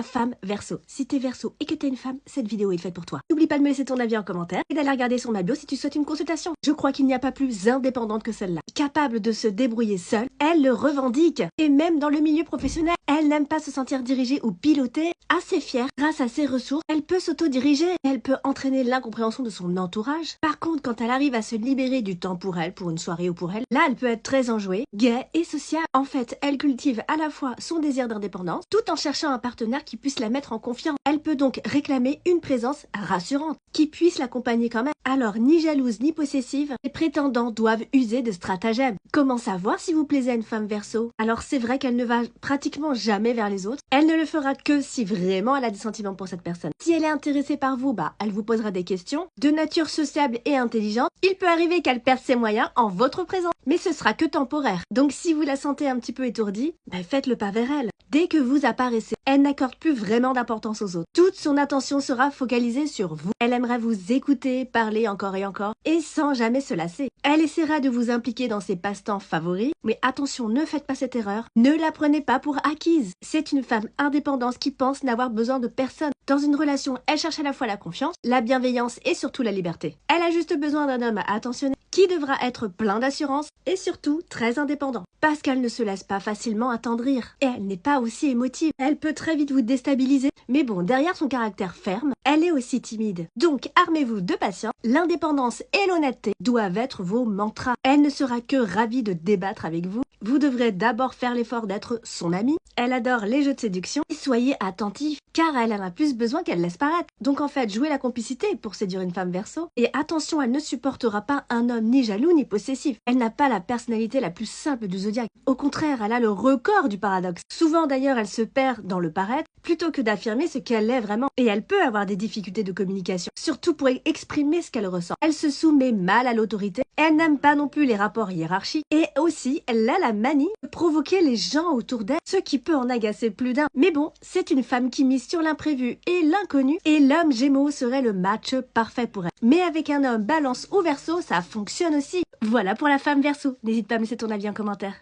Femme Verseau. Si t'es Verseau et que t'es une femme, cette vidéo est faite pour toi. N'oublie pas de me laisser ton avis en commentaire et d'aller regarder sur ma bio si tu souhaites une consultation. Je crois qu'il n'y a pas plus indépendante que celle-là. Capable de se débrouiller seule, elle le revendique. Et même dans le milieu professionnel, elle n'aime pas se sentir dirigée ou pilotée. Assez fière, grâce à ses ressources, elle peut s'auto-diriger. Elle peut entraîner l'incompréhension de son entourage. Par contre, quand elle arrive à se libérer du temps pour elle, pour une soirée ou pour elle, là, elle peut être très enjouée, gaie et sociale. En fait, elle cultive à la fois son désir d'indépendance, tout en cherchant un partenaire qui puisse la mettre en confiance. Elle peut donc réclamer une présence rassurante, qui puisse l'accompagner quand même. Alors, ni jalouse ni possessive, les prétendants doivent user de stratagèmes. Comment savoir si vous plaisez à une femme Verseau? Alors, c'est vrai qu'elle ne va pratiquement jamais vers les autres. Elle ne le fera que si vraiment elle a des sentiments pour cette personne. Si elle est intéressée par vous, elle vous posera des questions. De nature sociable et intelligente, il peut arriver qu'elle perde ses moyens en votre présence. Mais ce sera que temporaire. Donc, si vous la sentez un petit peu étourdie, faites le pas vers elle. Dès que vous apparaissez, elle n'accorde plus vraiment d'importance aux autres. Toute son attention sera focalisée sur vous. Elle aimerait vous écouter, parler encore et sans jamais se lasser. Elle essaiera de vous impliquer dans ses passe-temps favoris, mais attention, ne faites pas cette erreur. Ne la prenez pas pour acquise. C'est une femme indépendante qui pense n'avoir besoin de personne. Dans une relation, elle cherche à la fois la confiance, la bienveillance et surtout la liberté. Elle a juste besoin d'un homme attentionné qui devra être plein d'assurance et surtout très indépendant. Parce qu'elle ne se laisse pas facilement attendrir. Et elle n'est pas aussi émotive. Elle peut très vite vous déstabiliser. Mais bon, derrière son caractère ferme, elle est aussi timide. Donc armez-vous de patience. L'indépendance et l'honnêteté doivent être vos mantras. Elle ne sera que ravie de débattre avec vous. Vous devrez d'abord faire l'effort d'être son amie. Elle adore les jeux de séduction. Et soyez attentifs, car elle en a plus besoin qu'elle laisse paraître. Donc en fait, jouez la complicité pour séduire une femme Verseau. Et attention, elle ne supportera pas un homme ni jaloux ni possessif. Elle n'a pas la personnalité la plus simple du zodiaque. Au contraire, elle a le record du paradoxe. Souvent d'ailleurs, elle se perd dans le paraître plutôt que d'affirmer ce qu'elle est vraiment. Et elle peut avoir des difficultés de communication, surtout pour exprimer ce qu'elle ressent. Elle se soumet mal à l'autorité. Elle n'aime pas non plus les rapports hiérarchiques. Et aussi, elle a la manie de provoquer les gens autour d'elle, ce qui peut en agacer plus d'un. Mais bon, c'est une femme qui mise sur l'imprévu et l'inconnu. Et l'homme Gémeaux serait le match parfait pour elle. Mais avec un homme Balance ou Verseau, ça fonctionne aussi. Voilà pour la femme Verseau. N'hésite pas à me laisser ton avis en commentaire.